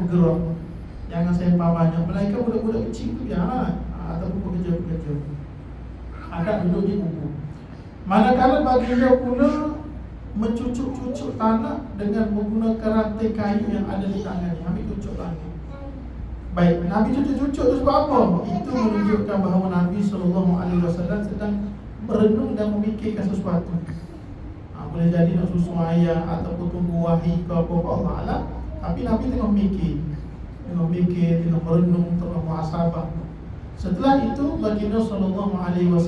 gerak. Jangan sempah banyak. Melainkan budak-budak kecil tu biar ataupun pekerja-pekerja akan duduk di kubur. Manakala baginda pula mencucuk-cucuk tanah dengan menggunakan rantai kayu yang ada di tangannya. Ambil cucuk langit. Baik, Nabi cucuk-cucuk tu sebab apa? Itu menunjukkan bahawa Nabi SAW sedang merenung dan memikirkan sesuatu. Boleh jadi nak susun ayat ataupun tunggu wahyu ke apa Allah Alam. Tapi Nabi tengah mikir, tengah merenung, tengah muhasabah. Setelah itu baginda SAW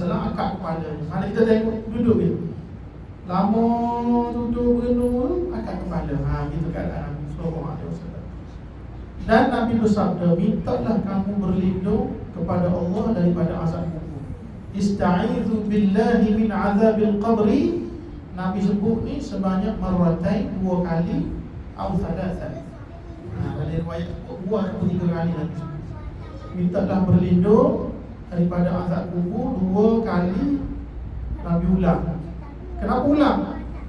angkat kepala. Mana kita tengok duduk dia, lama duduk berenung, angkat kepala. Gitu keadaan Nabi SAW. Dan Nabi bersabda, mintalah kamu berlindung kepada Allah daripada azab kubur. Ista'idhu billahi min azabil qabri. Nabi sebut ni sebanyak marratain, 2 kali, atau thalathan. Ada riwayat 2 atau 3 kali Nabi sebut. Mintalah berlindung daripada azab kubur 2 kali. Nabi ulang. Kenapa ulang?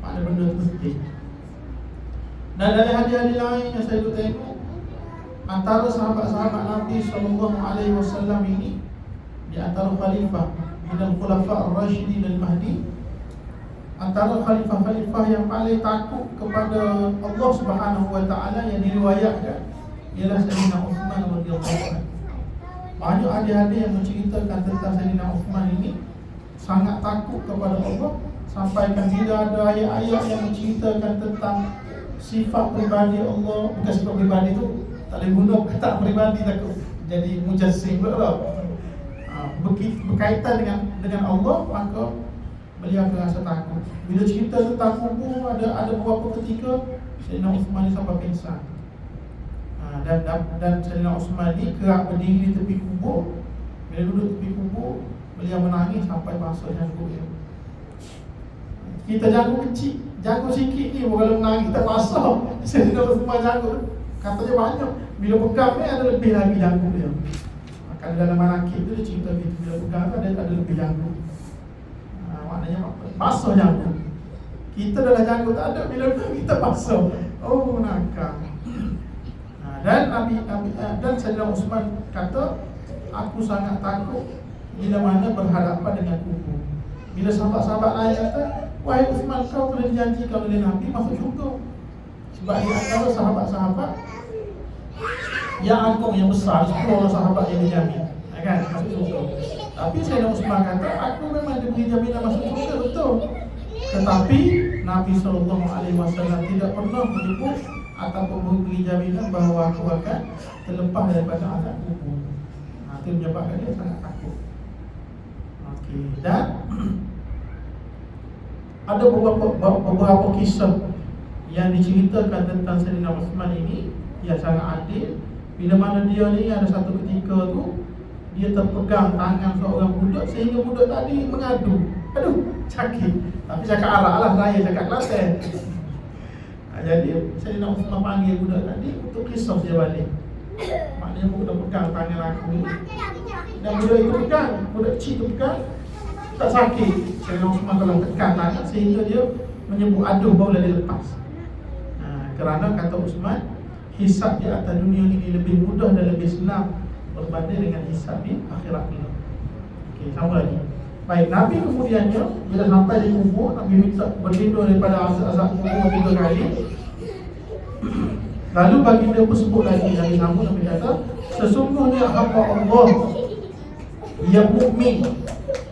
Ada benda tu penting. Dan dari hadis-hadis lain yang saya tengok, antara sahabat-sahabat Nabi SAW ini, di antara khalifah minal khulafa ar-rasyidin al-mahdi, antara khalifah-khalifah yang paling takut kepada Allah Subhanahu wa taala yang diriwayatkan ialah Sayyidina Uthman radhiyallahu anhu. Banyak hadis-hadis yang menceritakan tentang Sayyidina Uthman ini sangat takut kepada Allah, sampaikan bila ada ayat-ayat yang menceritakan tentang sifat pribadi Allah, bukan sifat pribadi tu tak boleh guna kata pribadi, takut jadi mujassim pula. Berkaitan dengan Allah, maka beliau rasa takut. Bila cerita tentang kubur, ada beberapa ketika Sayyidina Uthman ni sampai pingsan. Dan Sayyidina Uthman ni kerap berdiri di tepi kubur. Bila duduk tepi kubur, beliau menangis sampai basah janggut dia. Kita janggut kecil, janggut sikit ni kalau menangis tak basah. Sayyidina Uthman janggut katanya banyak. Bila pegang ni ada lebih lagi janggut dia. Kalau dalam manakib tu dia cerita gitu, bila pegang tu ada lebih janggut. Maknanya basah janggut. Kita dalam janggut tak ada, bila kita basah. Oh, nakal. Dan dan Sayyidina Uthman kata, aku sangat takut bila mana berhadapan dengan kubur. Bila sahabat-sahabat lain kata, wahai Uthman, kau telah dijanjikan oleh Nabi masuk syurga. Sebab di antara sahabat-sahabat yang agung, yang besar, 10 sahabat yang dijamin, kan, masuk syurga. Tapi Sayyidina Uthman kata, aku memang diberi jaminan masuk syurga, betul. Tetapi Nabi SAW tidak pernah menyebut ataupun memberi jaminan bahawa aku akan terlepas daripada azab kubur. Itu menyebabkan dia sangat takut. Okey. Dan ada beberapa kisah yang diceritakan tentang Sayyidina Uthman ini yang sangat adil. Bila mana dia ni ada satu ketika tu, dia terpegang tangan seorang budak sehingga budak tadi mengadu. Aduh, sakit. Tapi cakap Arab lah, saya cakap Kelantan. Jadi Sayyidina Uthman panggil budak tadi untuk kisah dia balik. Maknanya budak pegang tangan aku ni, dan budak itu pegang, budak kecil tu pegang, tak sakit. Sayyidina Uthman telah tekan tangan sehingga dia menyebut aduh barulah dia lepas. Kerana kata Uthman, hisab di atas dunia ini lebih mudah dan lebih senang berbanding dengan hisab di akhirat ini. Okey, sama lagi. Baik, Nabi kemudiannya bila sampai di kubur, Nabi minta berlindung daripada azab kubur 3 kali. Lalu baginda pun sebut lagi, Nabi sambung, Nabi kata, sesungguhnya hamba Allah yang mukmin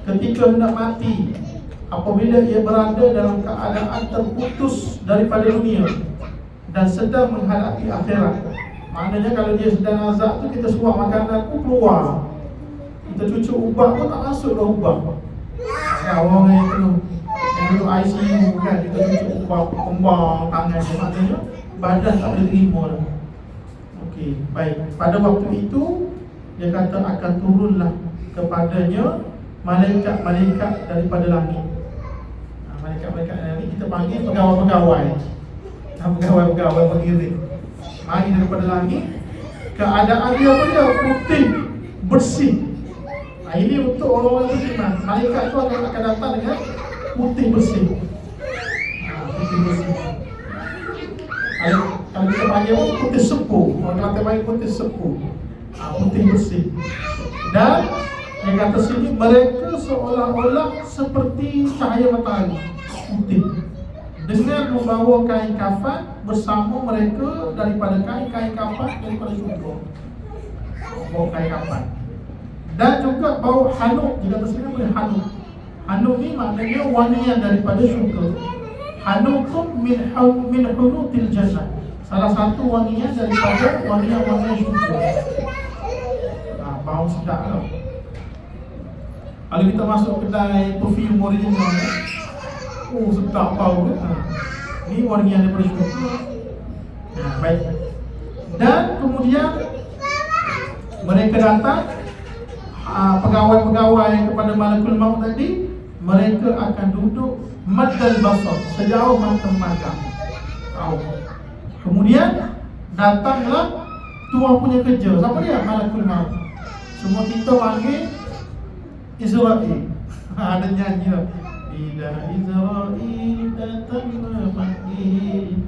ketika hendak mati, apabila ia berada dalam keadaan terputus daripada dunia dan sedang menghadapi akhirat. Maknanya kalau dia sedang azab tu, kita suap makanan tu keluar, kita cucuk ubah pun tak masuk dah ubah. Orang yang duduk ICU kan, kita cucuk ubah, kembang tangan dia, maknanya badan tak boleh terima dah. Okey, baik. Pada waktu itu dia kata akan turunlah kepadanya malaikat-malaikat daripada langit. Malaikat-malaikat dari langit kita panggil pegawai-pegawai. Pegawai-pegawai pengiring. Mari daripada langit. Keadaan dia pun dia putih, bersih. Ini untuk orang-orang beriman. Malaikat itu akan datang dengan putih bersih. Putih bersih. Kalau kita panggil putih sepuh, orang Kelantan panggil putih sepuh, putih bersih. Dan yang kata sini, mereka seolah-olah seperti cahaya matahari, putih, dengan membawa kain kafan bersama mereka daripada kain kafan daripada syurga. Bawa kain kafan. Dan juga bawa hanuk, jika tersebut boleh hanuk. Hanuk ni maknanya wangian daripada syurga. Hanukun min hunutil jannah, salah satu wangian daripada wangian syurga. Bau sedap lah. Kalau kita masuk kedai perfume original, sedap bau kan. Ni wangian daripada syurga. Baik. Dan kemudian mereka datang, pegawai-pegawai kepada malakul maut tadi, mereka akan duduk maddal basar, sejauh mata memandang. Kemudian datanglah tuan punya kerja. Siapa dia? Malakul maut. Semua kita panggil Israel. Ada nyanyi lah. Bila Israel datang memanggil,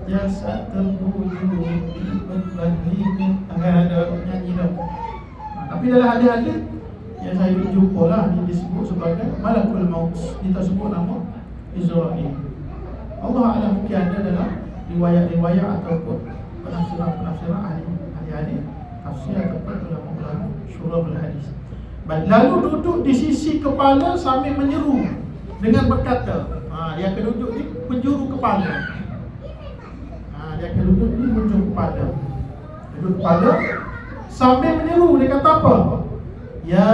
jasad terbunuh dibanding. Ada nyanyi dah. Tapi dalam hadis-hadis yang saya jumpa lah, disebut sebagai malakul maut. Kita sebut nama Israel. Allah Alam, mungkin ada dalam riwayat-riwayat ataupun penafsiran ahli-ahli tafsir ataupun ulama-ulama syurah hadis. Baik, lalu duduk di sisi kepala sambil menyeru dengan berkata, dia akan duduk di penjuru kepala. Dia akan duduk di penjuru kepala. Duduk kepala sambil menyeru, dia kata apa? Ya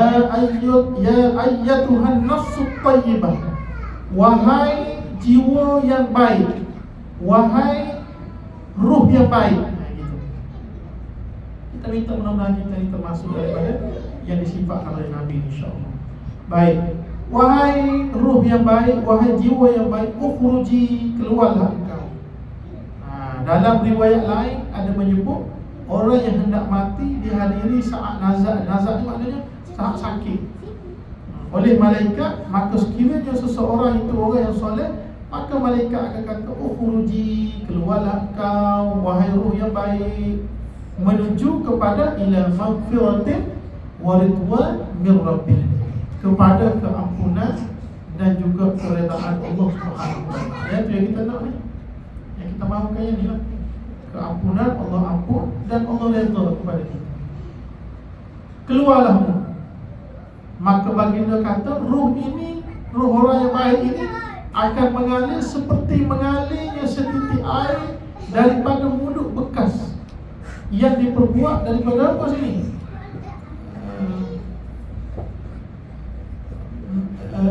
ayyatuhan nafsut tayyibah, wahai jiwa yang baik, wahai ruh yang baik. Gitu. Kita minta mudah-mudahan kita ini termasuk daripada yang disifatkan oleh Nabi, insyaAllah. Baik, wahai ruh yang baik, wahai jiwa yang baik, ukhruji, keluarlah engkau. Dalam riwayat lain ada menyebut orang yang hendak mati dihadiri saat nazak. Nazak ni maknanya saat sakit oleh malaikat, maka sekiranya seseorang itu orang yang soleh, maka malaikat akan kata, ukhruji, keluarlah kau, wahai ruh yang baik, menuju kepada ila maghfiratin wa ridwan min rabbih, kepada keampunan dan juga keredaan Allah Subhanahu wa taala. Itu yang kita nak ni, yang kita mahukan ni lah. Keampunan, Allah ampun, dan Allah redha kepada kita. Keluarlah mu. Maka baginda kata, ruh ini, ruh orang yang baik ini akan mengalir seperti mengalirnya setitik air daripada mulut bekas yang diperbuat daripada apa sini?